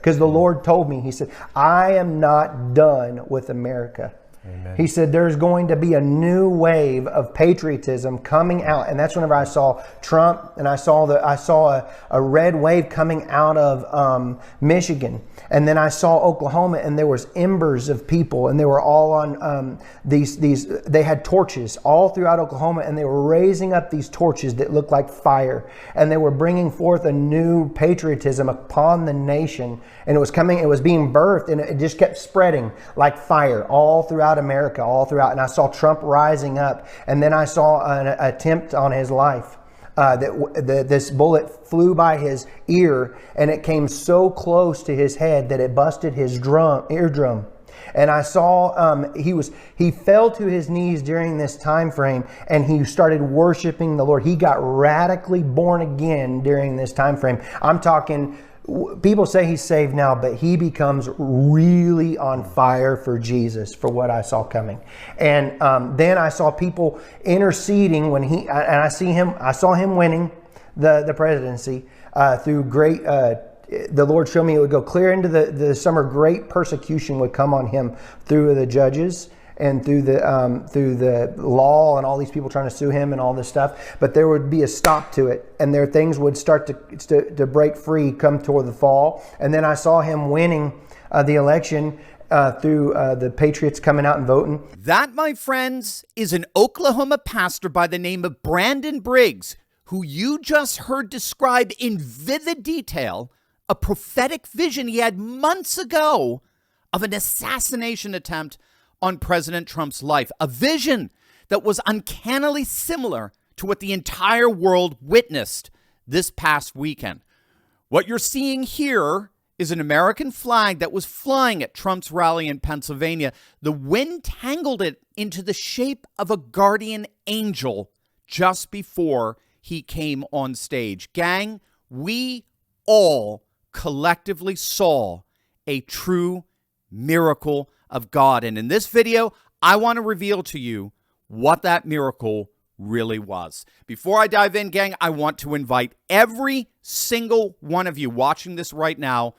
because the Lord told me, he said, I am not done with America. Amen. He said, there's going to be a new wave of patriotism coming out. And that's whenever I saw Trump, and I saw a red wave coming out of Michigan. And then I saw Oklahoma, and there was embers of people, and they were all on they had torches all throughout Oklahoma, and they were raising up these torches that looked like fire. And they were bringing forth a new patriotism upon the nation. And it was being birthed, and it just kept spreading like fire all throughout America, all throughout. And I saw Trump rising up, and then I saw an attempt on his life. This bullet flew by his ear, and it came so close to his head that it busted his eardrum. And I saw he fell to his knees during this time frame, and he started worshiping the Lord. He got radically born again during this time frame. I'm talking, people say he's saved now, but he becomes really on fire for Jesus, for what I saw coming. And then I saw people interceding I saw him winning the presidency through great, the Lord showed me it would go clear into the summer. Great persecution would come on him through the judges and through the law and all these people trying to sue him and all this stuff. But there would be a stop to it, and things would start to break free come toward the fall. And then I saw him winning the election through the Patriots coming out and voting. That, my friends, is an Oklahoma pastor by the name of Brandon Briggs, who you just heard describe in vivid detail a prophetic vision he had months ago of an assassination attempt on President Trump's life. A vision that was uncannily similar to what the entire world witnessed this past weekend. What you're seeing here is an American flag that was flying at Trump's rally in Pennsylvania. The wind tangled it into the shape of a guardian angel just before he came on stage. Gang, we all collectively saw a true miracle of God. And in this video, I want to reveal to you what that miracle really was. Before I dive in, gang, I want to invite every single one of you watching this right now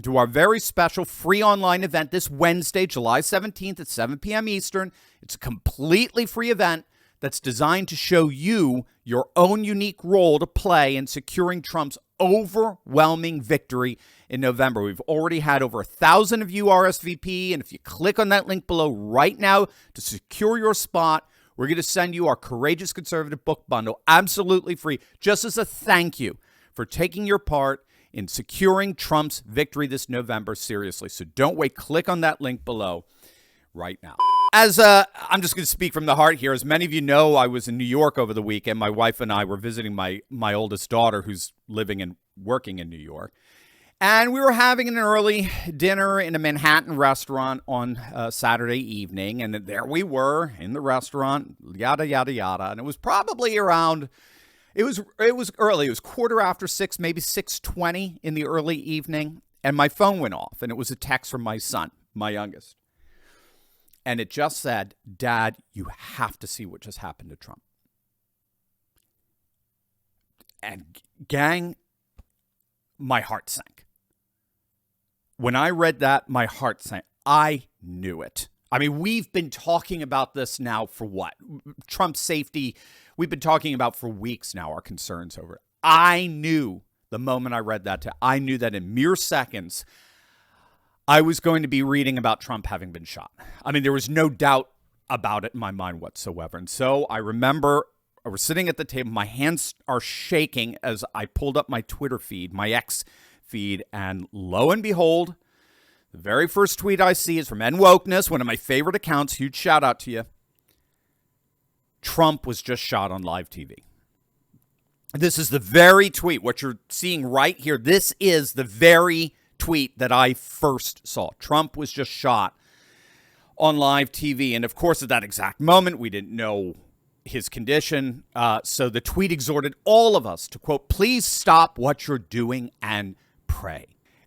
to our very special free online event this Wednesday, July 17th at 7 p.m. Eastern. It's a completely free event that's designed to show you your own unique role to play in securing Trump's overwhelming victory in November. We've already had over 1,000 of you RSVP, and if you click on that link below right now to secure your spot, we're going to send you our Courageous Conservative book bundle absolutely free, just as a thank you for taking your part in securing Trump's victory this November. Seriously, so don't wait. Click on that link below right now. As I'm just going to speak from the heart here. As many of you know, I was in New York over the weekend. My wife and I were visiting my oldest daughter, who's living and working in New York. And we were having an early dinner in a Manhattan restaurant on Saturday evening. And there we were in the restaurant, yada, yada, yada. And it was probably around, it was early. It was 6:15, maybe 6:20 in the early evening. And my phone went off, and it was a text from my son, my youngest. And it just said, Dad, you have to see what just happened to Trump. And gang, my heart sank. When I read that, my heart sank. I knew it. I mean, we've been talking about this now for what? Trump's safety, we've been talking about for weeks now, our concerns over it. I knew the moment I read that, I knew that in mere seconds, I was going to be reading about Trump having been shot. I mean, there was no doubt about it in my mind whatsoever. And so I remember I was sitting at the table. My hands are shaking as I pulled up my Twitter feed, my X feed. And lo and behold, the very first tweet I see is from NWokeness, one of my favorite accounts. Huge shout out to you. Trump was just shot on live TV. This is the very tweet. What you're seeing right here, this is the very tweet that I first saw. Trump was just shot on live TV. And of course, at that exact moment, we didn't know his condition. So the tweet exhorted all of us to, quote, please stop what you're doing and pray.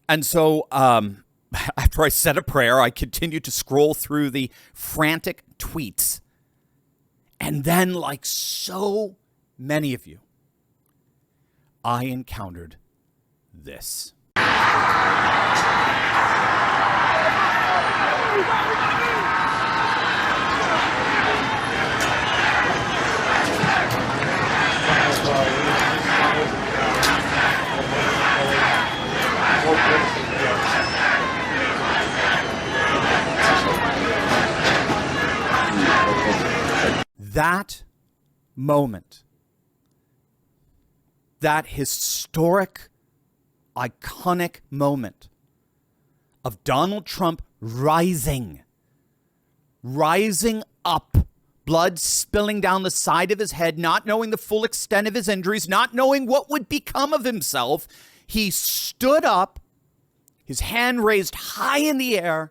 And so after I said a prayer, I continued to scroll through the frantic tweets. And then, like so many of you, I encountered this. that moment, that historic, iconic moment of Donald Trump rising up, blood spilling down the side of his head, not knowing the full extent of his injuries, not knowing what would become of himself, he stood up, his hand raised high in the air,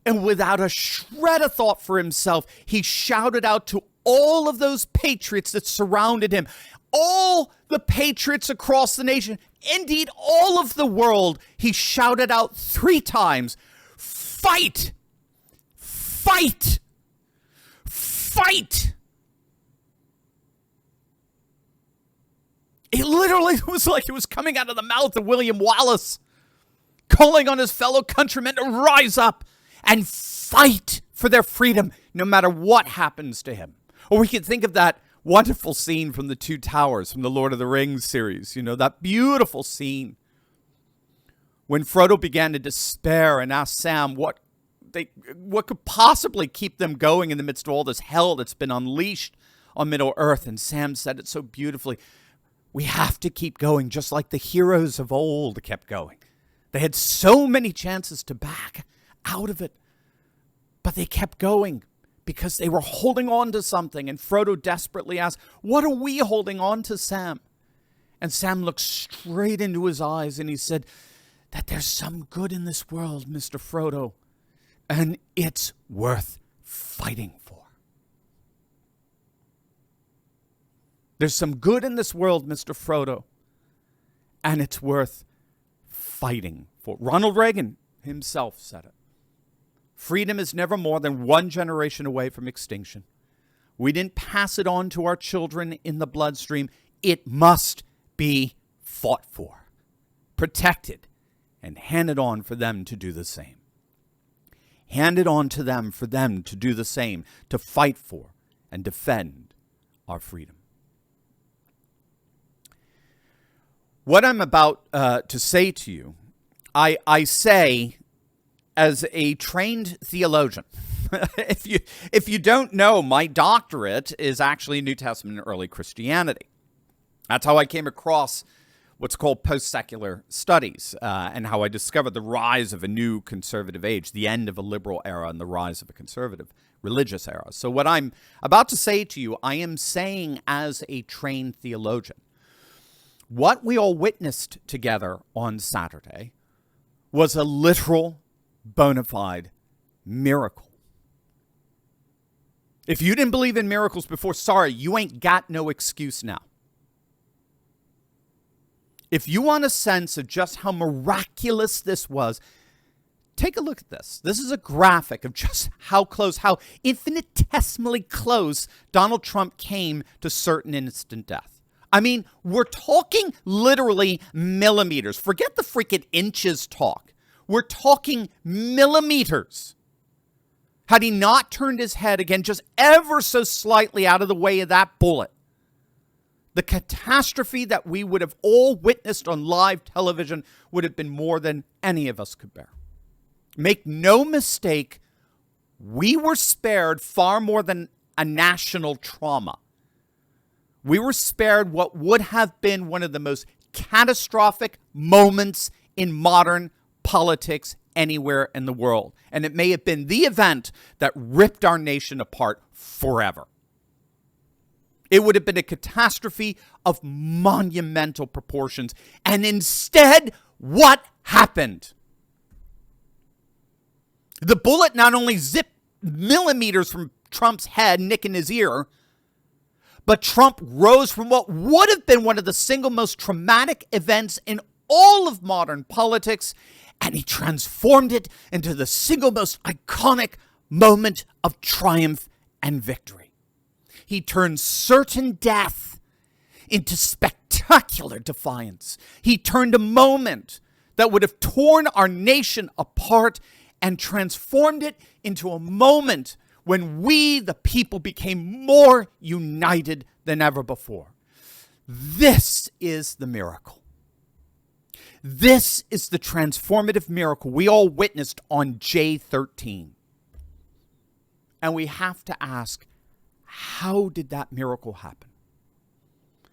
and without a shred of thought for himself, he shouted out to all of those patriots that surrounded him, all the patriots across the nation, indeed all of the world, he shouted out 3 times, "Fight! Fight! Fight!" It literally was like it was coming out of the mouth of William Wallace, calling on his fellow countrymen to rise up and fight for their freedom, no matter what happens to him. Or we could think of that wonderful scene from the Two Towers, from the Lord of the Rings series, that beautiful scene when Frodo began to despair and asked Sam what could possibly keep them going in the midst of all this hell that's been unleashed on Middle-earth. And Sam said it so beautifully, we have to keep going just like the heroes of old kept going. They had so many chances to back out of it, but they kept going because they were holding on to something. And Frodo desperately asked, "What are we holding on to, Sam?" And Sam looked straight into his eyes and he said, "That there's some good in this world, Mr. Frodo, and it's worth fighting for." There's some good in this world, Mr. Frodo, and it's worth fighting for. Ronald Reagan himself said it. Freedom is never more than 1 generation away from extinction. We didn't pass it on to our children in the bloodstream. It must be fought for, protected, and handed on for them to do the same. Handed on to them for them to do the same, to fight for and defend our freedom. What I'm about to say to you, I say as a trained theologian. If you don't know, my doctorate is actually New Testament and early Christianity. That's how I came across what's called post-secular studies, and how I discovered the rise of a new conservative age, the end of a liberal era and the rise of a conservative religious era. So what I'm about to say to you, I am saying as a trained theologian. What we all witnessed together on Saturday was a literal, bona fide miracle. If you didn't believe in miracles before, sorry, you ain't got no excuse now. If you want a sense of just how miraculous this was, take a look at this. This is a graphic of just how close, how infinitesimally close Donald Trump came to certain instant death. I mean, we're talking literally millimeters. Forget the freaking inches talk. We're talking millimeters. Had he not turned his head again just ever so slightly out of the way of that bullet, the catastrophe that we would have all witnessed on live television would have been more than any of us could bear. Make no mistake, we were spared far more than a national trauma. We were spared what would have been one of the most catastrophic moments in modern politics anywhere in the world. And it may have been the event that ripped our nation apart forever. It would have been a catastrophe of monumental proportions. And instead, what happened? The bullet not only zipped millimeters from Trump's head, nicking his ear, but Trump rose from what would have been one of the single most traumatic events in all of modern politics, and he transformed it into the single most iconic moment of triumph and victory. He turned certain death into spectacular defiance. He turned a moment that would have torn our nation apart and transformed it into a moment when we, the people, became more united than ever before. This is the miracle. This is the transformative miracle we all witnessed on J13. And we have to ask, how did that miracle happen?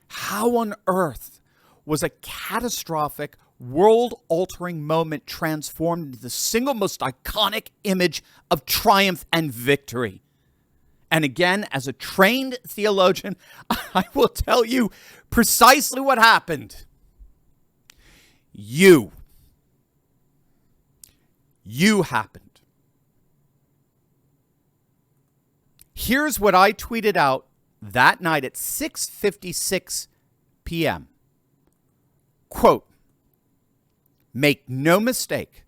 How on earth was a catastrophic, world-altering moment transformed into the single most iconic image of triumph and victory? And again, as a trained theologian, I will tell you precisely what happened. You happened. Here's what I tweeted out that night at 6:56 p.m. Quote, "Make no mistake,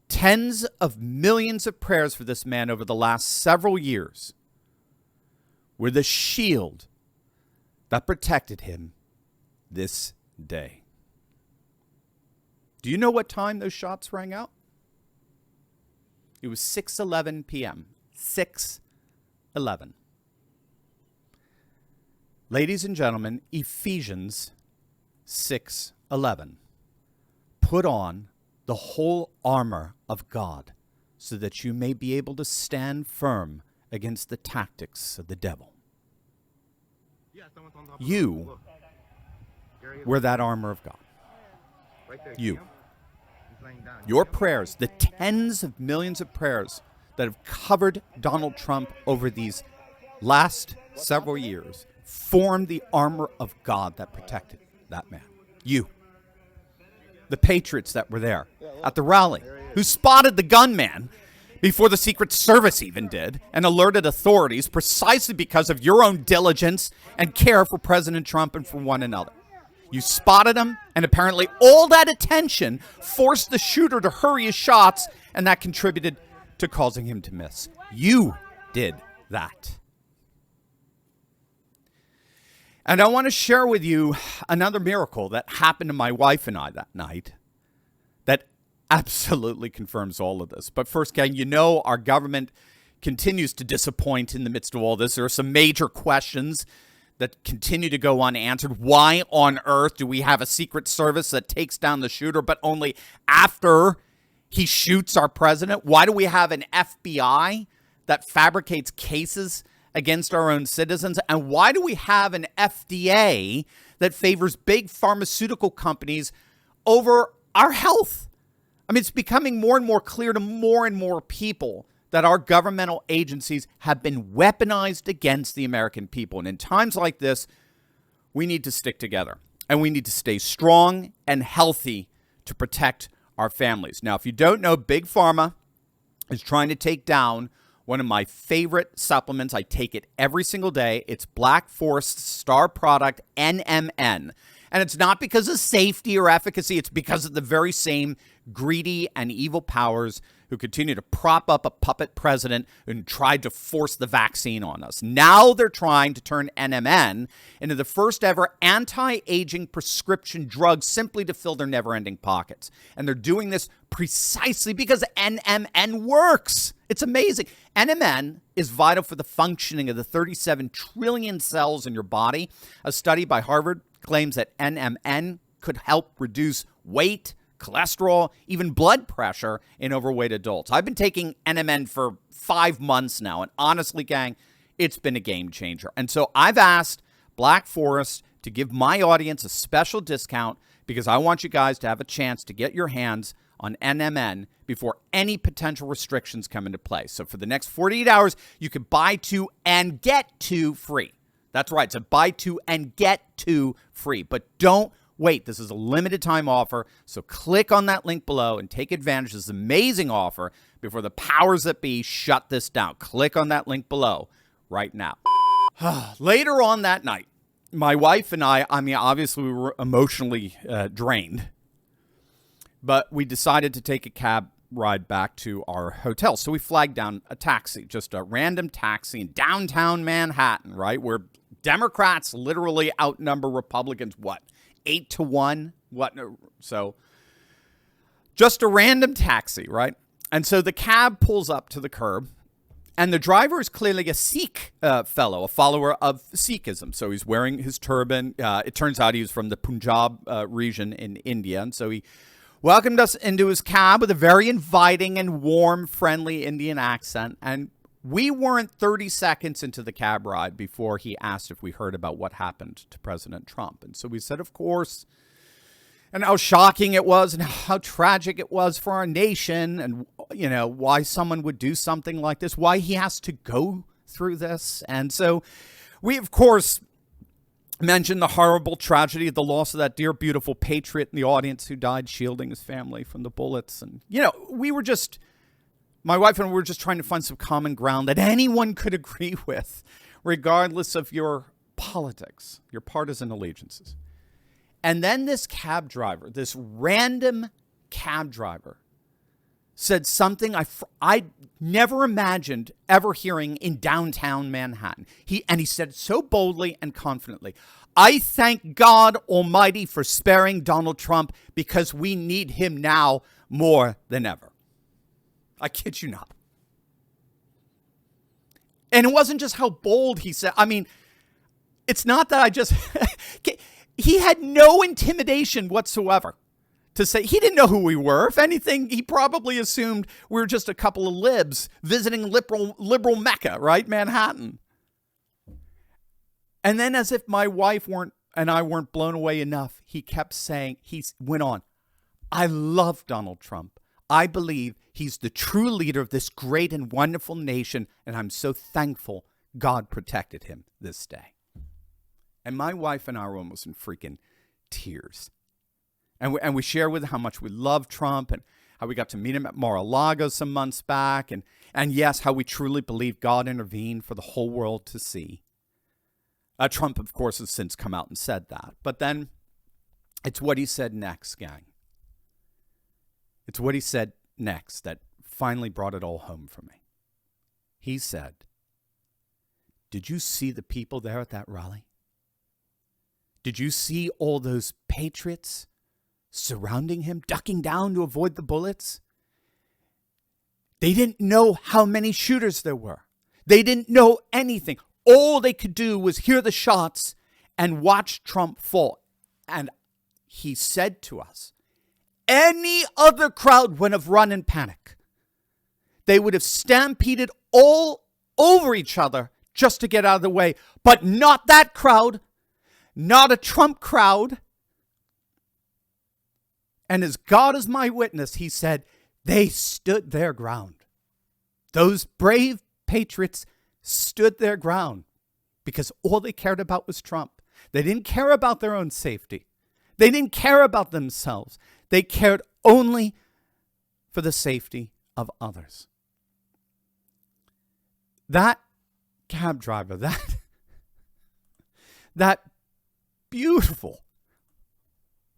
tens of millions of prayers for this man over the last several years were the shield that protected him this day." Do you know what time those shots rang out? It was 6:11 p.m. 6:11. Ladies and gentlemen, Ephesians 6:11. Put on the whole armor of God so that you may be able to stand firm against the tactics of the devil. You were that armor of God. You. Your prayers, the tens of millions of prayers that have covered Donald Trump over these last several years, formed the armor of God that protected that man. You. The patriots that were there at the rally, who spotted the gunman before the Secret Service even did, and alerted authorities precisely because of your own diligence and care for President Trump and for one another. You spotted him, and apparently all that attention forced the shooter to hurry his shots, and that contributed to causing him to miss. You did that. And I want to share with you another miracle that happened to my wife and I that night that absolutely confirms all of this. But first, gang, you know our government continues to disappoint in the midst of all this. There are some major questions that continue to go unanswered. Why on earth do we have a Secret Service that takes down the shooter, but only after he shoots our president? Why do we have an FBI that fabricates cases against our own citizens? And why do we have an FDA that favors big pharmaceutical companies over our health? I mean, it's becoming more and more clear to more and more people that our governmental agencies have been weaponized against the American people. And in times like this, we need to stick together. And we need to stay strong and healthy to protect our families. Now, if you don't know, Big Pharma is trying to take down one of my favorite supplements. I take it every single day. It's Black Forest's star product, NMN. And it's not because of safety or efficacy. It's because of the very same greedy and evil powers who continue to prop up a puppet president and tried to force the vaccine on us. Now they're trying to turn NMN into the first ever anti-aging prescription drug simply to fill their never-ending pockets. And they're doing this precisely because NMN works. It's amazing. NMN is vital for the functioning of the 37 trillion cells in your body. A study by Harvard claims that NMN could help reduce weight, cholesterol, even blood pressure in overweight adults. I've been taking NMN for 5 months now, and honestly, gang, it's been a game changer. And so I've asked Black Forest to give my audience a special discount because I want you guys to have a chance to get your hands on NMN before any potential restrictions come into place. So for the next 48 hours, you can buy 2 and get 2 free. That's right. So buy 2 and get 2 free. But don't wait. This is a limited time offer. So click on that link below and take advantage of this amazing offer before the powers that be shut this down. Click on that link below right now. Later on that night, my wife and I mean, obviously we were emotionally drained, but we decided to take a cab ride back to our hotel. So we flagged down a taxi, just a random taxi in downtown Manhattan, right? Where Democrats literally outnumber Republicans, 8-1? So just a random taxi, right? And so the cab pulls up to the curb, and the driver is clearly a Sikh fellow, a follower of Sikhism. So he's wearing his turban. It turns out he was from the Punjab region in India. And so he welcomed us into his cab with a very inviting and warm, friendly Indian accent. And We weren't 30 seconds into the cab ride before he asked if we heard about what happened to President Trump. And so we said, of course, and how shocking it was and how tragic it was for our nation and, you know, why someone would do something like this, why he has to go through this. And so we, of course, mentioned the horrible tragedy of the loss of that dear, beautiful patriot in the audience who died shielding his family from the bullets. And, you know, my wife and I were just trying to find some common ground that anyone could agree with, regardless of your politics, your partisan allegiances. And then this cab driver, this random cab driver, said something I never imagined ever hearing in downtown Manhattan. He said so boldly and confidently, "I thank God Almighty for sparing Donald Trump because we need him now more than ever." I kid you not. And it wasn't just how bold he said. I mean, it's not that I just... He had no intimidation whatsoever to say. He didn't know who we were. If anything, he probably assumed we were just a couple of libs visiting liberal Mecca, right? Manhattan. And then, as if my wife and I weren't blown away enough, he kept saying, he went on, "I love Donald Trump. I believe he's the true leader of this great and wonderful nation, and I'm so thankful God protected him this day." And my wife and I were almost in freaking tears. And we share with how much we love Trump and how we got to meet him at Mar-a-Lago some months back. And yes, how we truly believe God intervened for the whole world to see. Trump, of course, has since come out and said that. But then it's what he said next, gang. It's what he said next that finally brought it all home for me. He said, "Did you see the people there at that rally? Did you see all those patriots surrounding him, ducking down to avoid the bullets? They didn't know how many shooters there were. They didn't know anything. All they could do was hear the shots and watch Trump fall." And he said to us, any other crowd would have run in panic. They would have stampeded all over each other just to get out of the way. But not that crowd. Not a Trump crowd. And as God is my witness, he said, they stood their ground. Those brave patriots stood their ground because all they cared about was Trump. They didn't care about their own safety. They didn't care about themselves. They cared only for the safety of others. That cab driver, that beautiful,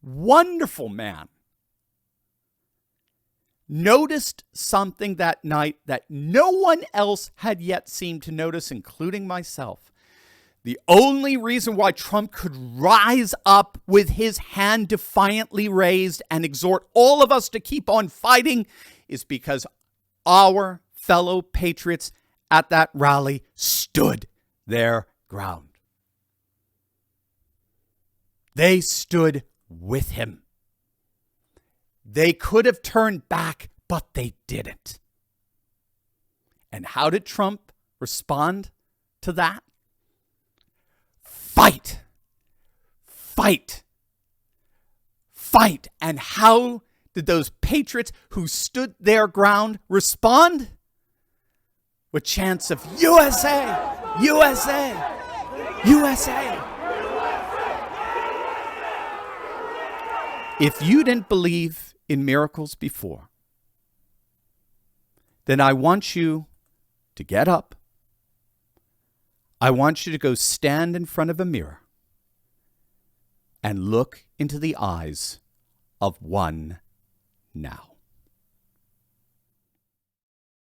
wonderful man noticed something that night that no one else had yet seemed to notice, including myself. The only reason why Trump could rise up with his hand defiantly raised and exhort all of us to keep on fighting is because our fellow patriots at that rally stood their ground. They stood with him. They could have turned back, but they didn't. And how did Trump respond to that? Fight. Fight. Fight. And how did those patriots who stood their ground respond? With chants of USA, USA, USA. If you didn't believe in miracles before, then I want you to get up. I want you to go stand in front of a mirror and look into the eyes of one now.